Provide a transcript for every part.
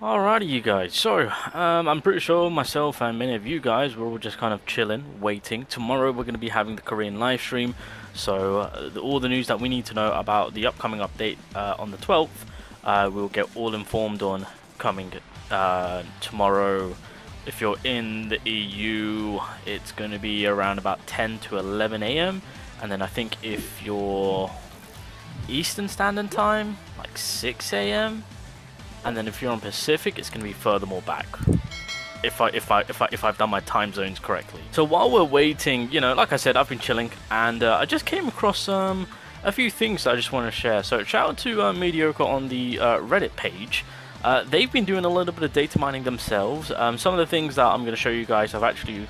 Alrighty, you guys. So, I'm pretty sure myself and many of you guys were all just kind of chilling, waiting. Tomorrow we're going to be having the Korean live stream. So, all the news that we need to know about the upcoming update on the 12th, we'll get all informed on coming tomorrow. If you're in the EU, it's going to be around about 10 to 11 a.m. And then I think if you're Eastern Standard Time, like 6 a.m. And then if you're on Pacific, it's going to be furthermore back. If I've done my time zones correctly. So while we're waiting, you know, like I said, I've been chilling, and I just came across a few things that I just want to share. So shout out to Mediocre on the Reddit page. They've been doing a little bit of data mining themselves. Some of the things that I'm going to show you guys I've actually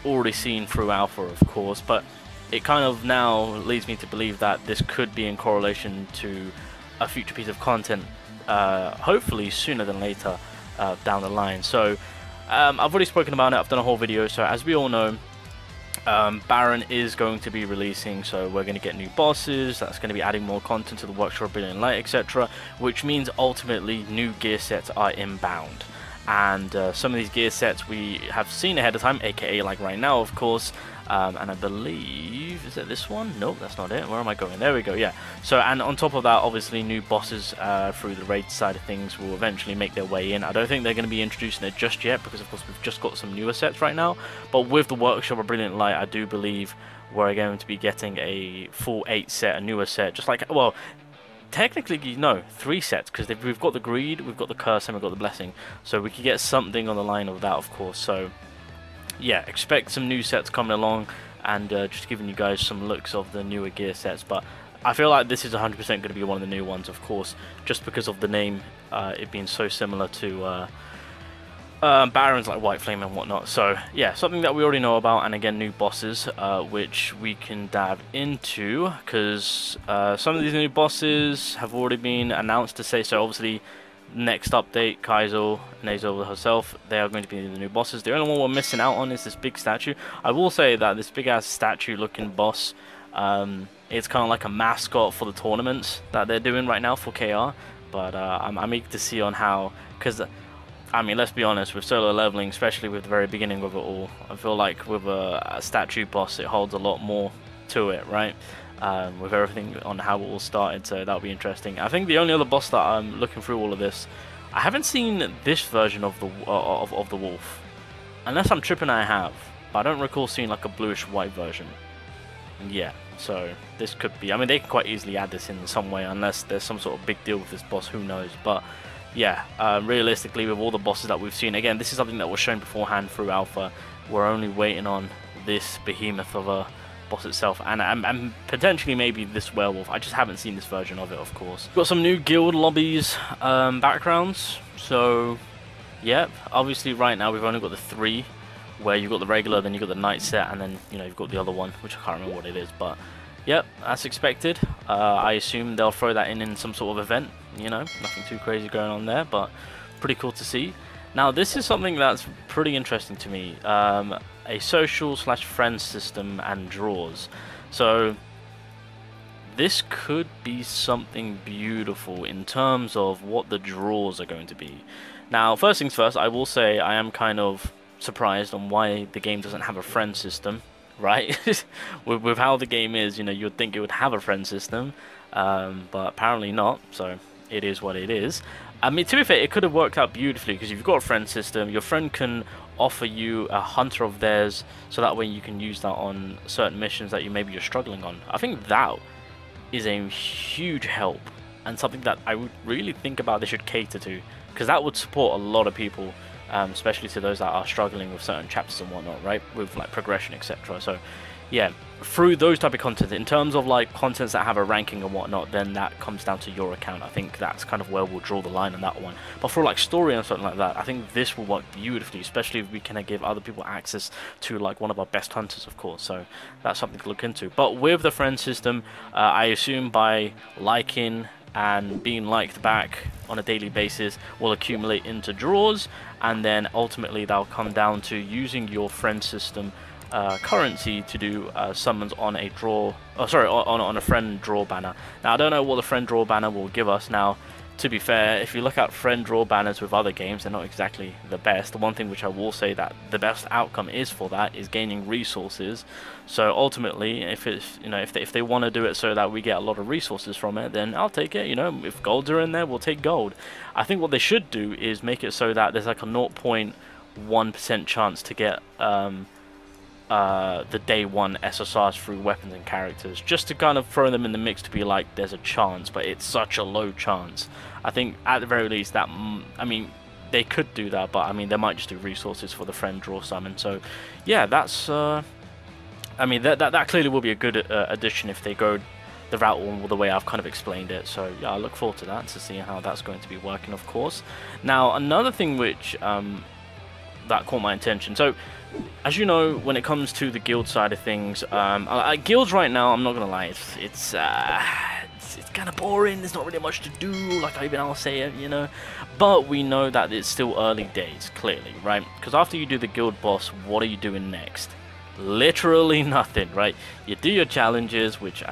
already seen through Alpha, of course, but it kind of now leads me to believe that this could be in correlation to a future piece of content. Hopefully sooner than later down the line. So I've already spoken about it, I've done a whole video. So as we all know, Baron is going to be releasing, so we're going to get new bosses, that's going to be adding more content to the Workshop of Brilliant Light, etc., which means ultimately new gear sets are inbound. And some of these gear sets we have seen ahead of time, aka like right now, of course. And I believe, is it this one? Nope, that's not it. Where am I going? There we go, yeah. So, and on top of that, obviously new bosses through the raid side of things will eventually make their way in. I don't think they're going to be introducing it just yet, because of course we've just got some newer sets right now. But with the Workshop of Brilliant Light, I do believe we're going to be getting a full 8 set, a newer set, just like, well, technically, no, 3 sets, because we've got the Greed, we've got the Curse, and we've got the Blessing. So we could get something on the line of that, of course. So yeah, expect some new sets coming along, and just giving you guys some looks of the newer gear sets. But I feel like this is 100% going to be one of the new ones, of course, just because of the name, it being so similar to Barons like White Flame and whatnot. So yeah, something that we already know about, and again new bosses which we can dive into, because some of these new bosses have already been announced to say so. Obviously next update, Kaizo and Azo herself, they are going to be the new bosses. The only one we're missing out on is this big statue. I will say that this big ass statue looking boss, it's kind of like a mascot for the tournaments that they're doing right now for KR. But I'm eager to see on how, because I mean, let's be honest, with solo leveling, especially with the very beginning of it all, I feel like with a statue boss it holds a lot more to it, right? With everything on how it all started, so that'll be interesting. I think the only other boss that I'm looking through all of this, I haven't seen this version of the wolf, unless I'm tripping. I have, but I don't recall seeing like a bluish white version. Yeah, so this could be, I mean, they can quite easily add this in some way, unless there's some sort of big deal with this boss, who knows. But yeah, realistically, with all the bosses that we've seen, again, this is something that was shown beforehand through Alpha. We're only waiting on this behemoth of a boss itself, and potentially maybe this werewolf. I just haven't seen this version of it, of course. Got some new guild lobbies backgrounds. So yeah, obviously right now we've only got the 3, where you've got the regular, then you've got the night set, and then, you know, you've got the other one, which I can't remember what it is. But yep, that's expected. I assume they'll throw that in some sort of event, you know, nothing too crazy going on there, but pretty cool to see. Now this is something that's pretty interesting to me, a social / friend system and draws. So this could be something beautiful in terms of what the draws are going to be. Now first things first, I will say I am kind of surprised on why the game doesn't have a friend system, right? with how the game is, you know, you'd think it would have a friend system, but apparently not, so it is what it is. I mean, to be fair, it could have worked out beautifully, because you've got a friend system, your friend can offer you a hunter of theirs, so that way you can use that on certain missions that maybe you're struggling on. I think that is a huge help, and something that I would really think about they should cater to, because that would support a lot of people, especially to those that are struggling with certain chapters and whatnot, right, with like progression, etc. So yeah, through those type of content, in terms of like contents that have a ranking and whatnot, then that comes down to your account. I think that's kind of where we'll draw the line on that one. But for like story and something like that, I think this will work beautifully, especially if we can give other people access to like one of our best hunters, of course. So that's something to look into. But with the friend system, I assume by liking and being liked back on a daily basis will accumulate into draws, and then ultimately that'll come down to using your friend system currency to do summons on a draw, on a friend draw banner. Now I don't know what the friend draw banner will give us. Now to be fair, if you look at friend draw banners with other games, they're not exactly the best. The one thing which I will say that the best outcome is for that is gaining resources. So ultimately, if it's, you know, if they want to do it so that we get a lot of resources from it, then I'll take it. You know, if golds are in there, we'll take gold. I think what they should do is make it so that there's like a 0.1% chance to get the day one SSRs through weapons and characters, just to kind of throw them in the mix to be like there's a chance, but it's such a low chance. I think at the very least that, I mean, they could do that, but I mean they might just do resources for the friend draw summon. So yeah, that's I mean that clearly will be a good addition if they go the route all the way I've kind of explained it. So yeah, I look forward to that, to see how that's going to be working, of course. Now another thing which that caught my attention, so as you know, when it comes to the guild side of things, guilds right now, I'm not gonna lie, it's kind of boring. There's not really much to do, like I'll say it, you know. But we know that it's still early days, clearly, right? Because after you do the guild boss, what are you doing next? Literally nothing, right? You do your challenges, which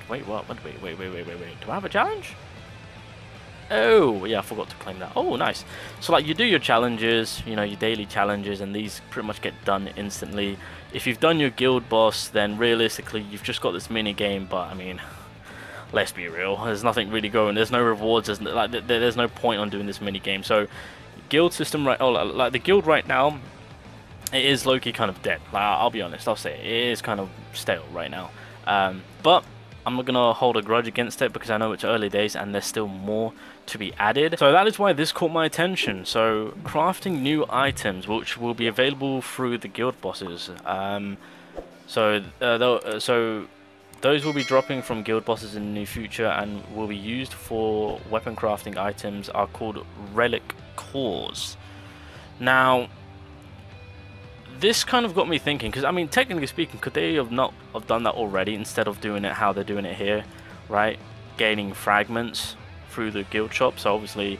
wait, what? Wait. Do I have a challenge? Oh, yeah, I forgot to claim that. Oh, nice. So, like, you do your challenges, you know, your daily challenges, and these pretty much get done instantly. If you've done your guild boss, then realistically, you've just got this mini game, but, I mean, let's be real. There's nothing really going. There's no rewards. There's no point on doing this mini game. So, guild system, like, the guild right now, it is low-key kind of dead. Like, I'll be honest, I'll say it is kind of stale right now. But I'm not going to hold a grudge against it because I know it's early days and there's still more to be added. So that is why this caught my attention. So crafting new items which will be available through the guild bosses. So those will be dropping from guild bosses in the near future and will be used for weapon crafting items are called relic cores. Now this kind of got me thinking, because I mean, technically speaking, could they have not have done that already instead of doing it how they're doing it here, right? Gaining fragments through the guild shop. So obviously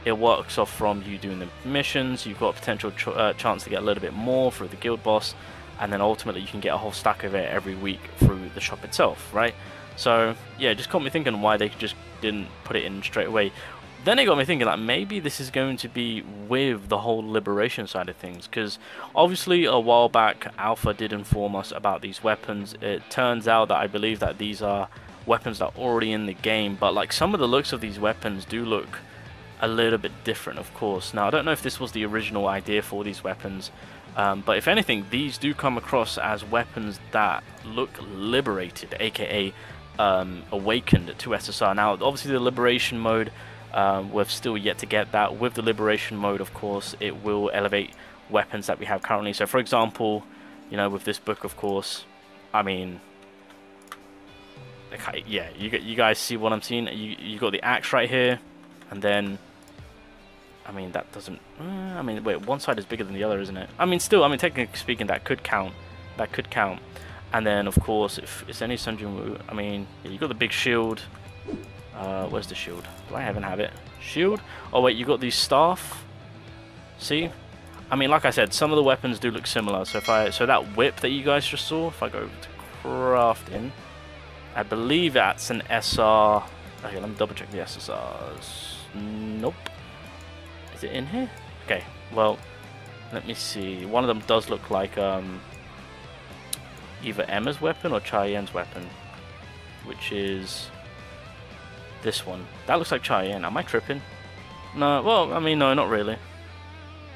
it works off from you doing the missions. You've got a potential chance to get a little bit more through the guild boss, and then ultimately you can get a whole stack of it every week through the shop itself, right? So yeah, it just got me thinking why they just didn't put it in straight away. Then it got me thinking that maybe this is going to be with the whole liberation side of things, because obviously a while back Alpha did inform us about these weapons. It turns out that I believe that these are weapons that are already in the game, but like some of the looks of these weapons do look a little bit different, of course. Now I don't know if this was the original idea for these weapons, but if anything, these do come across as weapons that look liberated, aka awakened to SSR. Now obviously the liberation mode, we've still yet to get that. With the liberation mode, of course, it will elevate weapons that we have currently. So for example, you know, with this book, of course, I mean, okay, yeah, you guys see what I'm seeing. You got the axe right here, and then I mean that doesn't I mean, wait, one side is bigger than the other, isn't it? I mean, still, I mean, technically speaking, that could count. And then of course, if it's any Sunjin, I mean, yeah, you got the big shield. Where's the shield? Do I even have it? Shield? Oh wait, you got the staff. See? I mean, like I said, some of the weapons do look similar. So so that whip that you guys just saw, if I go to crafting, I believe that's an SR. Okay, let me double check the SSRs. Nope. Is it in here? Okay, well, let me see. One of them does look like either Emma's weapon or Cheyenne's weapon, which is this one. That looks like Cheyenne. Am I tripping? No, well, I mean, no, not really.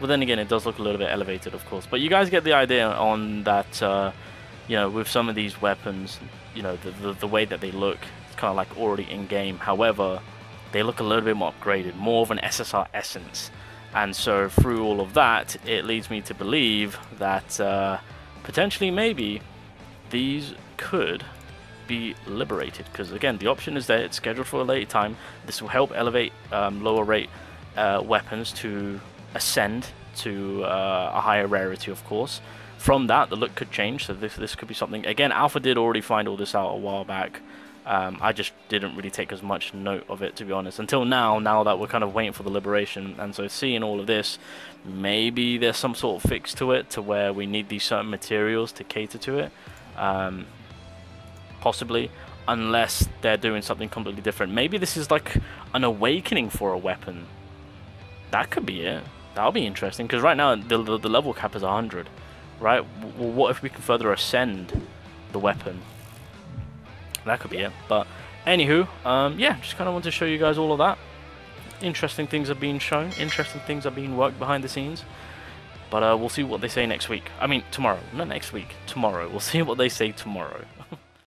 But then again, it does look a little bit elevated, of course. But you guys get the idea on that, you know, with some of these weapons, you know, the way that they look, it's kind of like already in-game. However, they look a little bit more upgraded, more of an SSR essence. And so through all of that, it leads me to believe that potentially maybe these could be liberated, because again, the option is there. It's scheduled for a later time. This will help elevate lower rate weapons to ascend to a higher rarity, of course. From that, the look could change, so this could be something. Again, Alpha did already find all this out a while back. I just didn't really take as much note of it, to be honest, until now that we're kind of waiting for the liberation. And so seeing all of this, maybe there's some sort of fix to it, to where we need these certain materials to cater to it. Possibly. unless they're doing something completely different. Maybe this is like an awakening for a weapon. That could be it. That'll be interesting, because right now the level cap is 100, right? Well, what if we can further ascend the weapon? That could be it. But anywho, yeah, just kind of want to show you guys all of that. Interesting things are being shown. Interesting things are being worked behind the scenes. But we'll see what they say next week. I mean, tomorrow. Not next week. Tomorrow. We'll see what they say tomorrow.